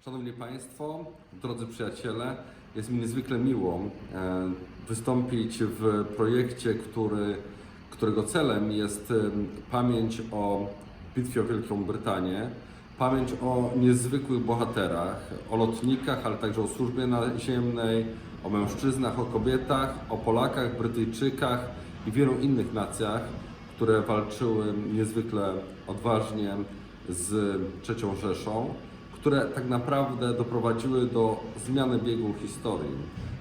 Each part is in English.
Szanowni Państwo, drodzy przyjaciele, jest mi niezwykle miło wystąpić w projekcie, którego celem jest pamięć o bitwie o Wielką Brytanię, pamięć o niezwykłych bohaterach, o lotnikach, ale także o służbie naziemnej, o mężczyznach, o kobietach, o Polakach, Brytyjczykach i wielu innych nacjach, które walczyły niezwykle odważnie z III Rzeszą, które tak naprawdę doprowadziły do zmiany biegu historii,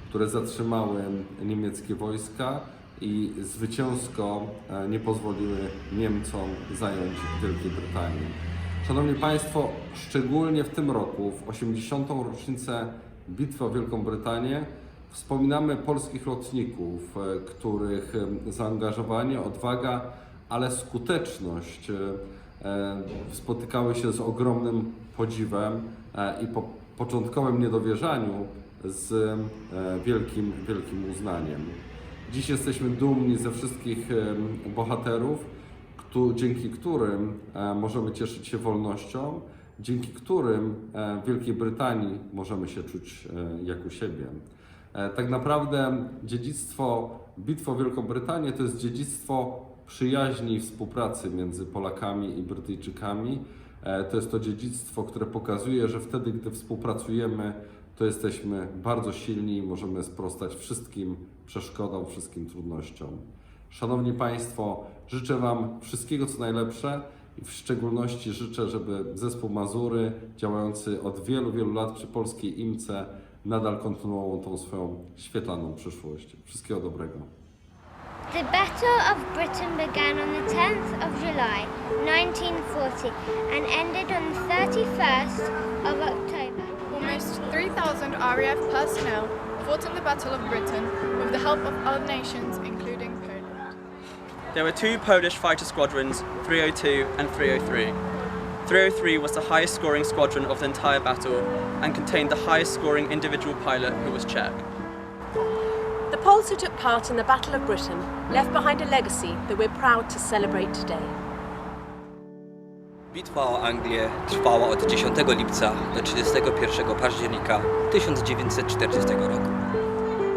które zatrzymały niemieckie wojska i zwycięsko nie pozwoliły Niemcom zająć Wielkiej Brytanii. Szanowni Państwo, szczególnie w tym roku, w 80. rocznicę Bitwy o Wielką Brytanię, wspominamy polskich lotników, których zaangażowanie, odwaga, ale skuteczność spotykały się z ogromnym podziwem i po początkowym niedowierzaniu z wielkim uznaniem. Dziś jesteśmy dumni ze wszystkich bohaterów, dzięki którym możemy cieszyć się wolnością, dzięki którym w Wielkiej Brytanii możemy się czuć jak u siebie. Tak naprawdę dziedzictwo Bitwy o Wielką Brytanię to jest dziedzictwo przyjaźni i współpracy między Polakami i Brytyjczykami. To jest to dziedzictwo, które pokazuje, że wtedy, gdy współpracujemy, to jesteśmy bardzo silni i możemy sprostać wszystkim przeszkodom, wszystkim trudnościom. Szanowni Państwo, życzę Wam wszystkiego co najlepsze i w szczególności życzę, żeby zespół Mazury, działający od wielu lat przy polskiej IMCE, nadal kontynuował tą swoją świetlaną przyszłość. Wszystkiego dobrego. The Battle of Britain began on the 10th of July 1940 and ended on the 31st of October. Almost 3,000 RAF personnel fought in the Battle of Britain with the help of other nations, including Poland. There were two Polish fighter squadrons, 302 and 303. 303 was the highest scoring squadron of the entire battle and contained the highest scoring individual pilot, who was Czech. The Poles who took part in the Battle of Britain left behind a legacy that we're proud to celebrate today. Bitwa o Anglię trwała od 10 lipca do 31 października 1940 roku.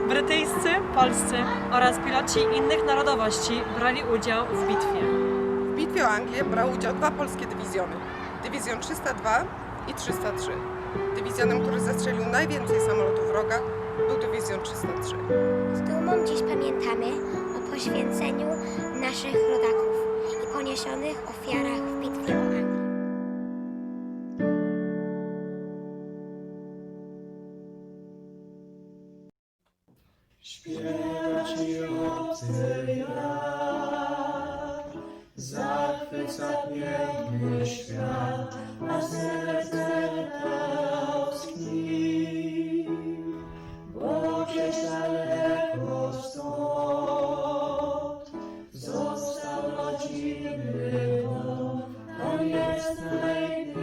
Brytyjscy, polscy oraz piloci innych narodowości brali udział w bitwie. W bitwie o Anglię brały udział dwa polskie dywizjony. Dywizjon 302 i 303. Dywizjonem, który zestrzelił najwięcej samolotów wroga, był dywizjon 303. Z dumą dziś pamiętamy o poświęceniu naszych rodaków i poniesionych ofiarach w bitwie o Anglię. Śpiewa ci obcy wiatr, zachwyca piękny świat, a serce tęskni, bo gdzieś daleko stąd został rodzinny dom, tam jest najpiękniej,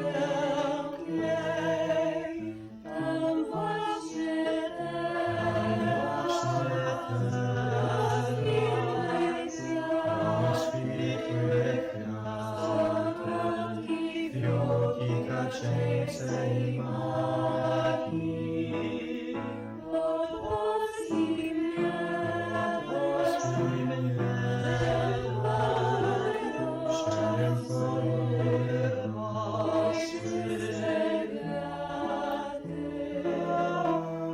tam właśnie i magii, odpłacij mnie, siedem kolumny rosły kwiaty,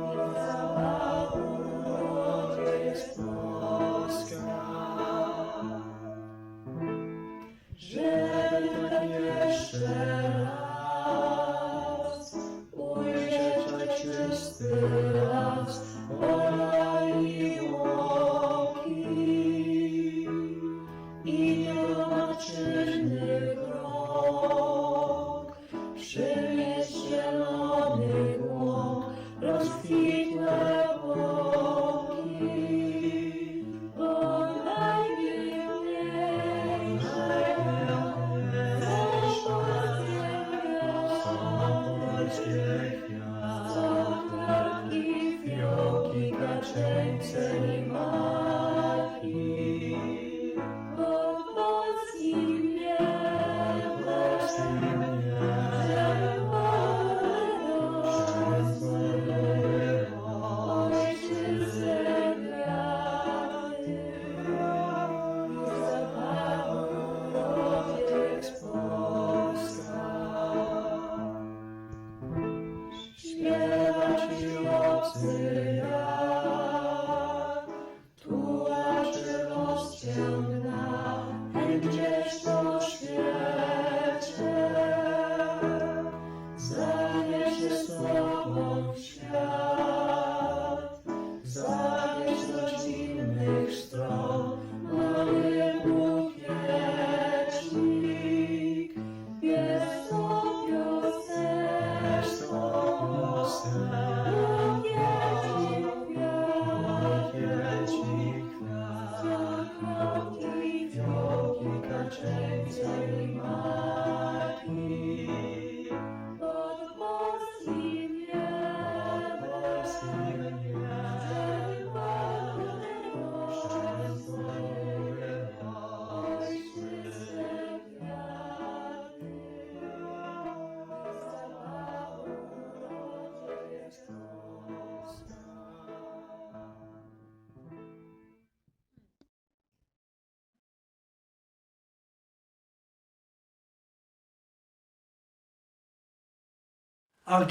i cała uroda jest Polska. Żeby tak jeszcze czysty las, pola i łąki i do matczyny krok, przynieść zielony głąb, rozkwitłe boki, bo najpiękniejsze są polskie kwiaty, fiołki, kaczeńce i maki. Od Polski mnie, Polski kręceni matki, pod polskim niebem, żeby Panu przez swoje najświętsze kwiaty zapachu urodzie jest troska. A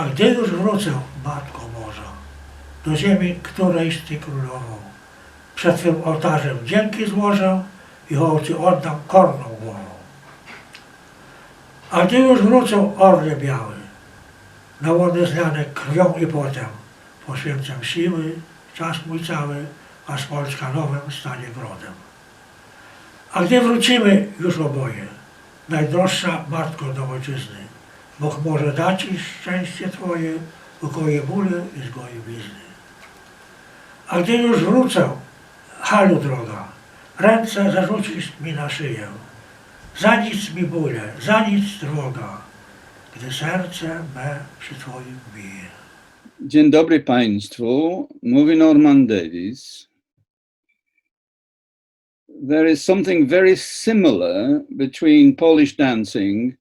gdy już wrócę, Matko Boża, do ziemi, którejś Ty królową, przed Twym ołtarzem dzięki złożę i hołd oddam korną głową. A gdy już wrócę, orle biały, na łony zlane krwią i potem, poświęcam siły, czas mój cały, aż Polska nowym stanie grodem. A gdy wrócimy już oboje, najdroższa Matko do Ojczyzny, Bóg może dać Ci szczęście Twoje, ukoje bóle i zgoi blizny. A gdy już wrócę, Haniu droga, ręce zarzucisz mi na szyję. Za nic mi bóle, za nic trwoga, gdy serce me przy Twoim bije. Dzień dobry Państwu, mówi Norman Davies. There is something very similar between Polish dancing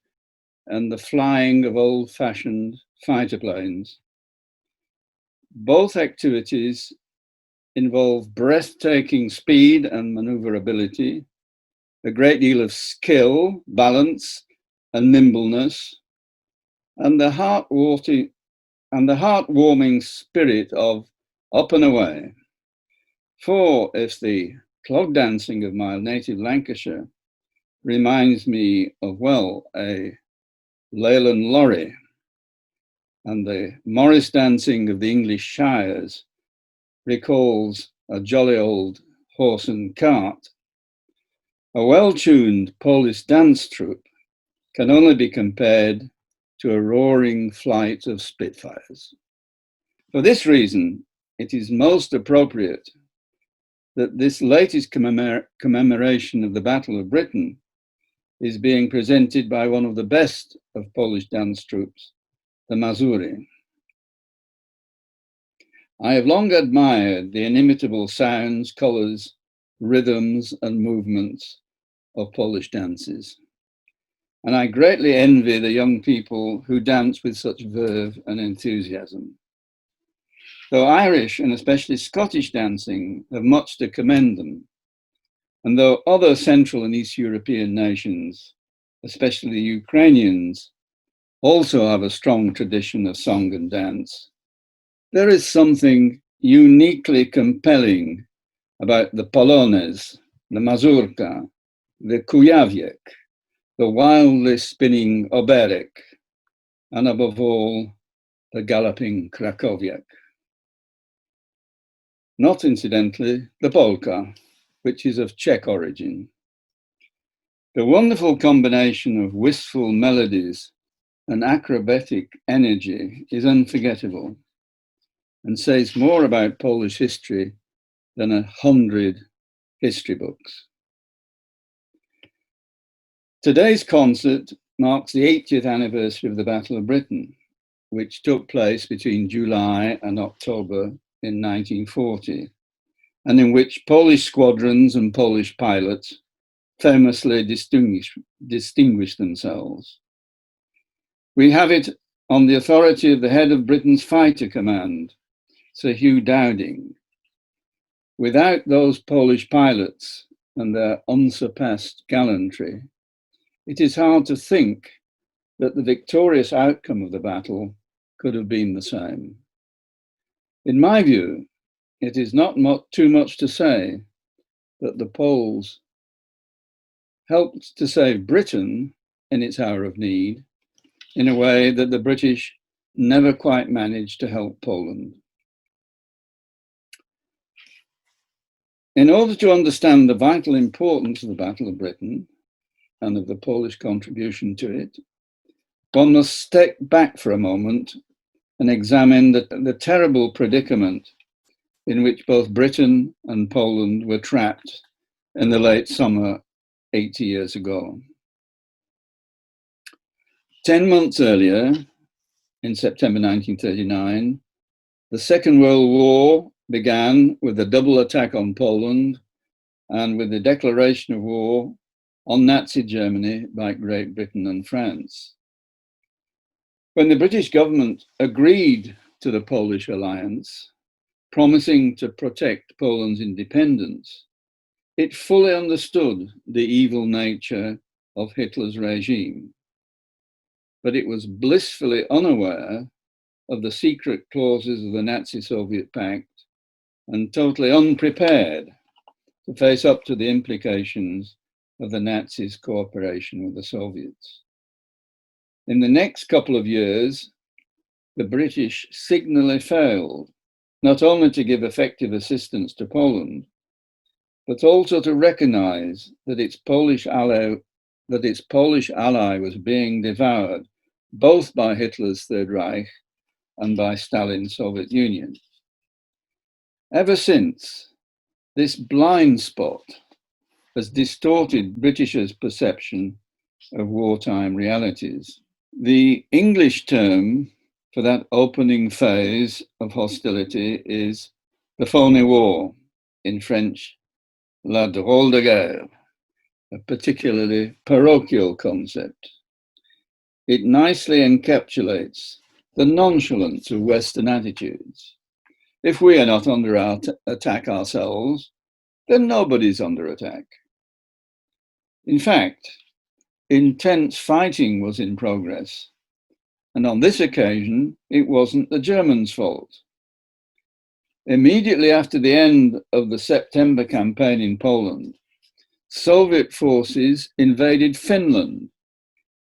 and the flying of old-fashioned fighter planes. Both activities involve breathtaking speed and maneuverability, a great deal of skill, balance, and nimbleness, and the heartwarming spirit of up and away. For if the clog dancing of my native Lancashire reminds me of, well, a Leyland lorry, and the Morris dancing of the English shires recalls a jolly old horse and cart, a well-tuned Polish dance troupe can only be compared to a roaring flight of Spitfires. For this reason, it is most appropriate that this latest commemoration of the Battle of Britain is being presented by one of the best of Polish dance troupes, the Mazury. I have long admired the inimitable sounds, colours, rhythms and movements of Polish dances. And I greatly envy the young people who dance with such verve and enthusiasm. Though Irish and especially Scottish dancing have much to commend them, and though other Central and East European nations, especially the Ukrainians, also have a strong tradition of song and dance, there is something uniquely compelling about the Polonaise, the Mazurka, the Kujawiec, the wildly spinning Oberek, and above all, the galloping Krakowiak. Not incidentally, the polka, which is of Czech origin. The wonderful combination of wistful melodies and acrobatic energy is unforgettable and says more about Polish history than 100 history books. Today's concert marks the 80th anniversary of the Battle of Britain, which took place between July and October in 1940, and in which Polish squadrons and Polish pilots famously distinguished themselves. We have it on the authority of the head of Britain's fighter command, Sir Hugh Dowding. Without those Polish pilots and their unsurpassed gallantry, it is hard to think that the victorious outcome of the battle could have been the same. In my view, it is not too much to say that the Poles helped to save Britain in its hour of need in a way that the British never quite managed to help Poland. In order to understand the vital importance of the Battle of Britain and of the Polish contribution to it, one must step back for a moment and examine the terrible predicament in which both Britain and Poland were trapped in the late summer 80 years ago. 10 months earlier, in September 1939, the Second World War began with a double attack on Poland and with the declaration of war on Nazi Germany by Great Britain and France. When the British government agreed to the Polish alliance, promising to protect Poland's independence, it fully understood the evil nature of Hitler's regime, but it was blissfully unaware of the secret clauses of the Nazi-Soviet pact and totally unprepared to face up to the implications of the Nazis' cooperation with the Soviets. In the next couple of years, the British signally failed not only to give effective assistance to Poland, but also to recognize that its Polish ally was being devoured both by Hitler's Third Reich and by Stalin's Soviet Union. Ever since, this blind spot has distorted Britishers' perception of wartime realities. The English term for that opening phase of hostility is the phony war, in French, la drôle de guerre, a particularly parochial concept. It nicely encapsulates the nonchalance of Western attitudes. If we are not under attack ourselves, then nobody's under attack. In fact, intense fighting was in progress, and on this occasion, it wasn't the Germans' fault. Immediately after the end of the September campaign in Poland, Soviet forces invaded Finland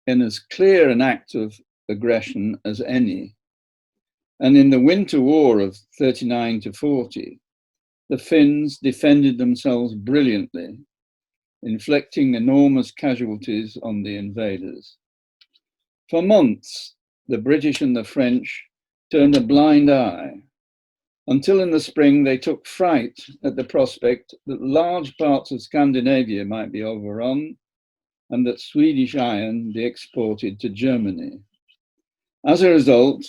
in as clear an act of aggression as any. And in the Winter War of 39 to 40, the Finns defended themselves brilliantly, inflicting enormous casualties on the invaders. For months, the British and the French turned a blind eye, until in the spring they took fright at the prospect that large parts of Scandinavia might be overrun and that Swedish iron be exported to Germany. As a result,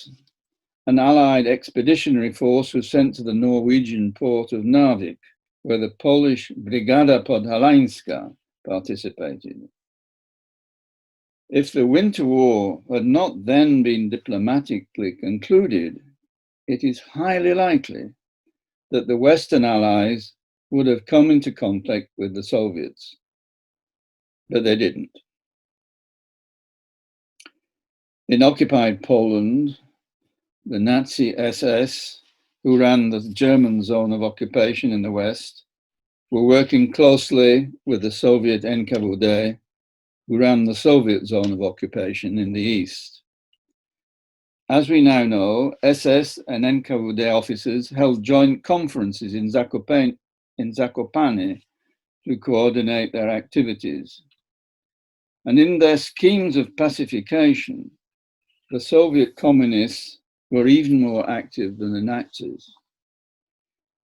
an Allied expeditionary force was sent to the Norwegian port of Narvik, where the Polish Brigada Podhalańska participated. If the Winter War had not then been diplomatically concluded, it is highly likely that the Western Allies would have come into conflict with the Soviets, but they didn't. In occupied Poland, the Nazi SS, who ran the German zone of occupation in the West, were working closely with the Soviet NKVD, who ran the Soviet zone of occupation in the East. As we now know, SS and NKVD officers held joint conferences in Zakopane to coordinate their activities. And in their schemes of pacification, the Soviet communists were even more active than the Nazis.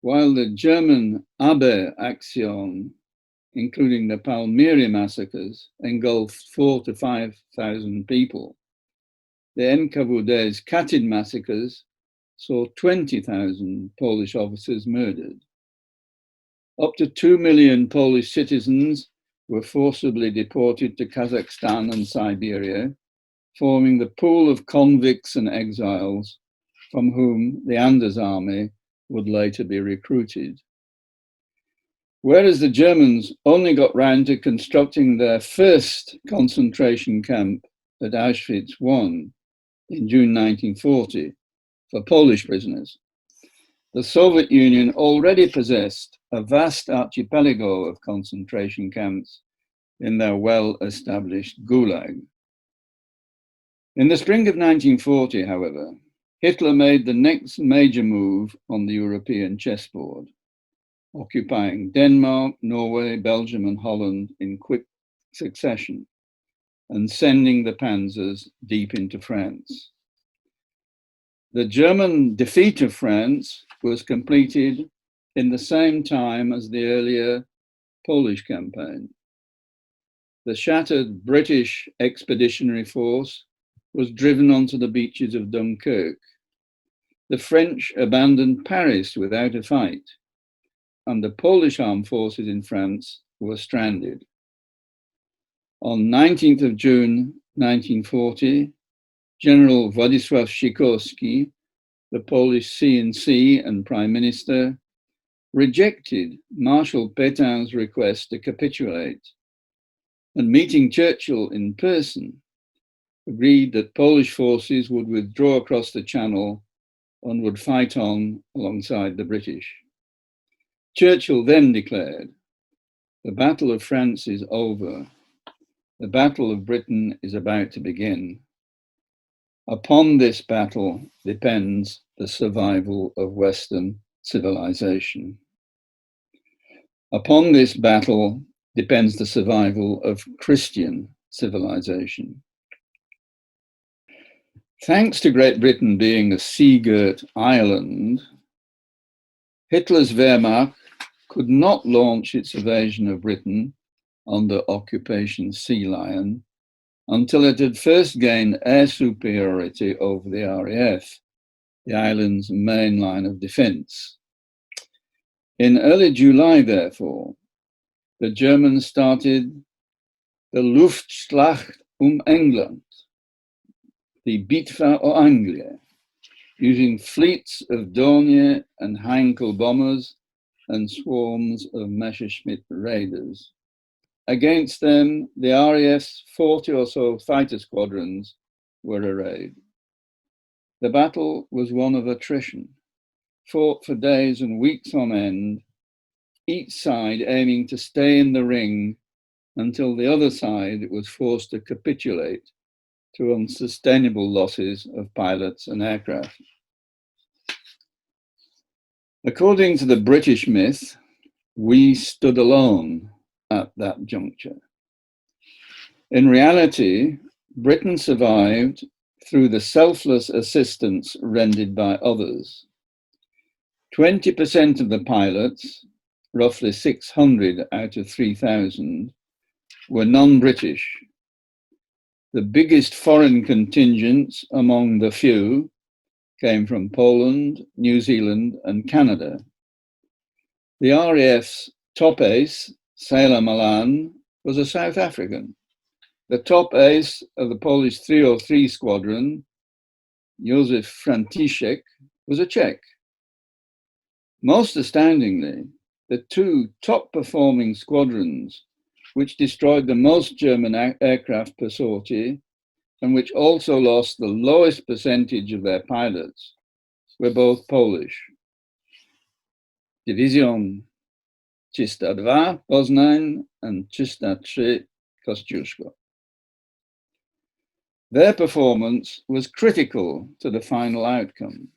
While the German a.The action, including the Palmyra massacres, engulfed 4,000 to 5,000 people, the NKVD's Katyn massacres saw 20,000 Polish officers murdered. Up to 2 million Polish citizens were forcibly deported to Kazakhstan and Siberia, forming the pool of convicts and exiles from whom the Anders army would later be recruited. Whereas the Germans only got round to constructing their first concentration camp at Auschwitz I in June 1940 for Polish prisoners, the Soviet Union already possessed a vast archipelago of concentration camps in their well-established Gulag. In the spring of 1940, however, Hitler made the next major move on the European chessboard, occupying Denmark, Norway, Belgium, and Holland in quick succession, and sending the panzers deep into France. The German defeat of France was completed in the same time as the earlier Polish campaign. the shattered British expeditionary force was driven onto the beaches of Dunkirk. The French abandoned Paris without a fight, and the Polish armed forces in France were stranded. On 19th of June 1940, General Władysław Sikorski, the Polish CNC and Prime Minister, rejected Marshal Pétain's request to capitulate, and meeting Churchill in person, agreed that Polish forces would withdraw across the Channel and would fight on alongside the British. Churchill then declared, "The Battle of France is over. The Battle of Britain is about to begin. Upon this battle depends the survival of Western civilization. Upon this battle depends the survival of Christian civilization." Thanks to Great Britain being a sea-girt island, Hitler's Wehrmacht could not launch its invasion of Britain under Occupation Sea Lion until it had first gained air superiority over the RAF, the island's main line of defense. In early July, therefore, the Germans started the Luftschlacht England, the Bitwa o Anglię, using fleets of Dornier and Heinkel bombers and swarms of Messerschmitt raiders. Against them, the RAF's 40 or so fighter squadrons were arrayed. The battle was one of attrition, fought for days and weeks on end, each side aiming to stay in the ring until the other side was forced to capitulate to unsustainable losses of pilots and aircraft. According to the British myth, we stood alone at that juncture. In reality, Britain survived through the selfless assistance rendered by others. 20% of the pilots, roughly 600 out of 3,000, were non-British. The biggest foreign contingents among the few came from Poland, New Zealand, and Canada. The RAF's top ace, Sailor Malan, was a South African. The top ace of the Polish 303 squadron, Józef Franciszek, was a Czech. Most astoundingly, the two top-performing squadrons, which destroyed the most German aircraft per sortie, and which also lost the lowest percentage of their pilots, were both Polish. Division 302 Poznań and 303 Kościuszko. Their performance was critical to the final outcome.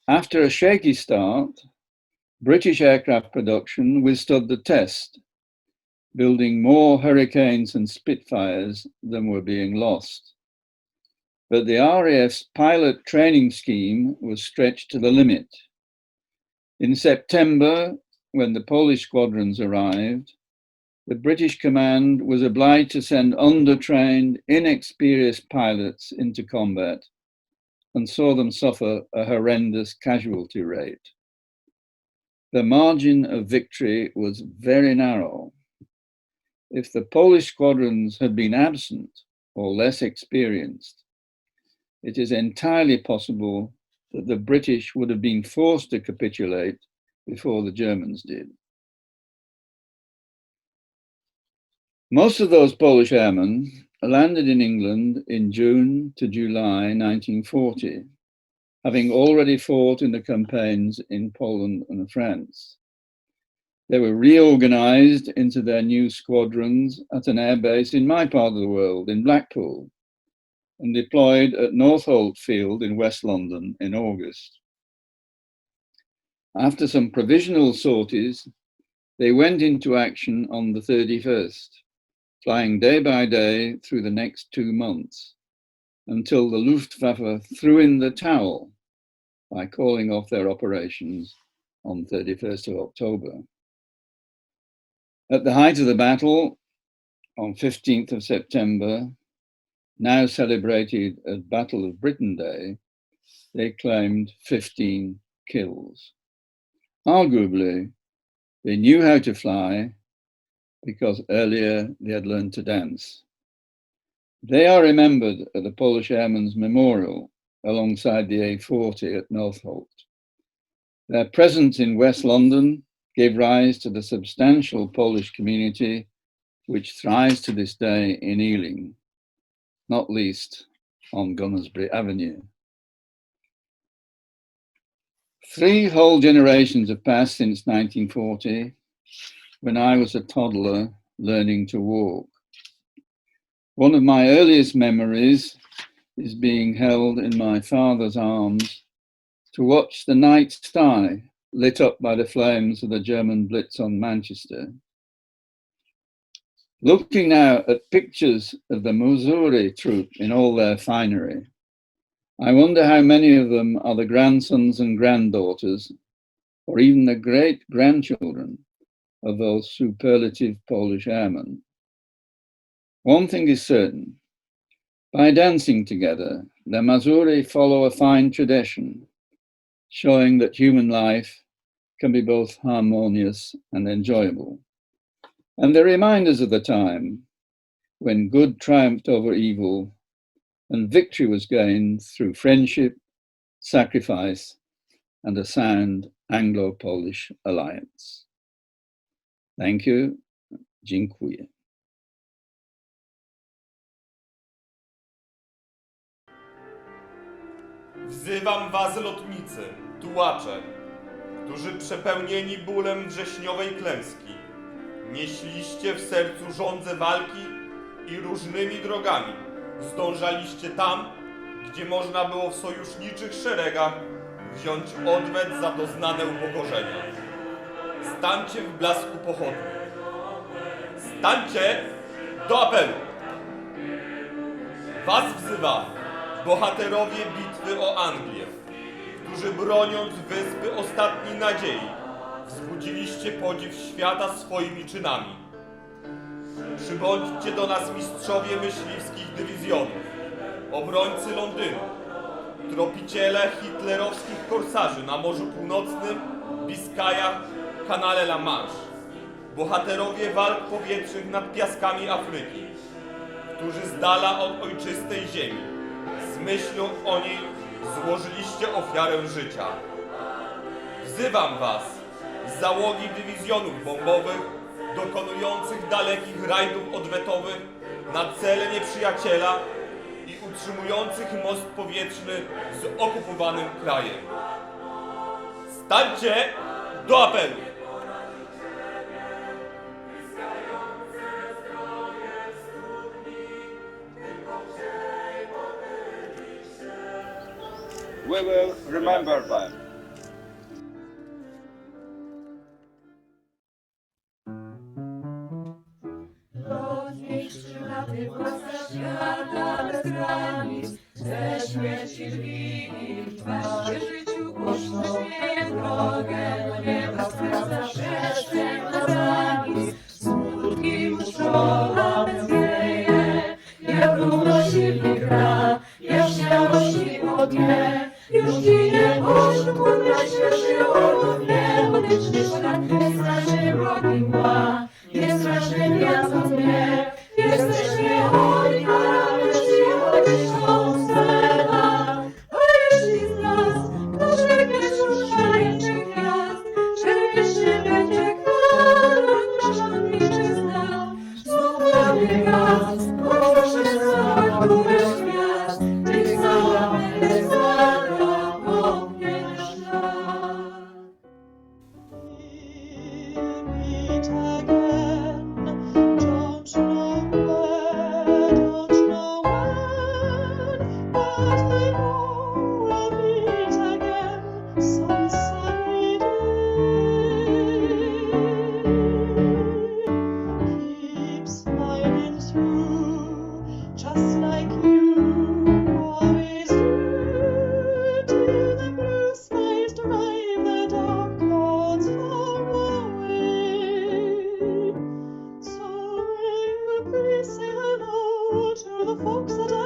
After a shaky start, British aircraft production withstood the test, building more Hurricanes and Spitfires than were being lost. But the RAF's pilot training scheme was stretched to the limit. In September, when the Polish squadrons arrived, the British command was obliged to send undertrained, inexperienced pilots into combat and saw them suffer a horrendous casualty rate. The margin of victory was very narrow. If the Polish squadrons had been absent or less experienced, it is entirely possible that the British would have been forced to capitulate before the Germans did. Most of those Polish airmen landed in England in June to July 1940, having already fought in the campaigns in Poland and France. They were reorganized into their new squadrons at an airbase in my part of the world, in Blackpool, and deployed at Northolt Field in West London in August. After some provisional sorties, they went into action on the 31st, flying day by day through the next 2 months, until the Luftwaffe threw in the towel by calling off their operations on 31st of October. At the height of the battle, on 15th of September, now celebrated as Battle of Britain Day, they claimed 15 kills. Arguably, they knew how to fly because earlier they had learned to dance. They are remembered at the Polish Airmen's Memorial alongside the A40 at Northolt. Their presence in West London gave rise to the substantial Polish community which thrives to this day in Ealing, not least on Gunnersbury Avenue. 3 whole generations have passed since 1940, when I was a toddler learning to walk. One of my earliest memories is being held in my father's arms to watch the night sky lit up by the flames of the German Blitz on Manchester. Looking now at pictures of the Mazury troop in all their finery, I wonder how many of them are the grandsons and granddaughters, or even the great-grandchildren of those superlative Polish airmen. One thing is certain, by dancing together, the Mazury follow a fine tradition, showing that human life can be both harmonious and enjoyable. And they remind us of the time when good triumphed over evil and victory was gained through friendship, sacrifice, and a sound Anglo-Polish alliance. Thank you. Dziękuję. Wzywam was, lotnicy, tułacze, którzy przepełnieni bólem wrześniowej klęski nieśliście w sercu żądzę walki i różnymi drogami zdążaliście tam, gdzie można było w sojuszniczych szeregach wziąć odwet za doznane upokorzenia. Stańcie w blasku pochodni. Stańcie do apelu. Was wzywam, bohaterowie bitwy o Anglię, którzy broniąc wyspy ostatniej nadziei, wzbudziliście podziw świata swoimi czynami. Przybądźcie do nas mistrzowie myśliwskich dywizjonów, obrońcy Londynu, tropiciele hitlerowskich korsarzy na Morzu Północnym, Biskajach, kanale La Manche, bohaterowie walk powietrznych nad piaskami Afryki, którzy z dala od ojczystej ziemi, z myślą o niej złożyliście ofiarę życia. Wzywam was z załogi dywizjonów bombowych, dokonujących dalekich rajdów odwetowych na cele nieprzyjaciela i utrzymujących most powietrzny z okupowanym krajem. Stańcie do apelu! We will remember them. Ty władca świata bez granic, ze śmierci drzwi w twarz życiu głośno śmieje drogę do nieba, skraca przestrzeń na granic, smutki muszona bezwieje, jak równo silnik gra, jak śmiałości ognie, już ginie pośród najświeższy odownie, medyczny świat, nie straszy mroki mgła, nie straszy gwiazd mnie. Jesteśmy ojca, jeśli odejdą scena, a jeśli z nas, kto rzeknie szaleńczych gwiazd, czerwieczny będzie kwadrat nasza ojczyzna. Znów prawie gaz, poproszę za któreś gwiazd, tych załamych złata popniesz nas. Smiling through to the folks that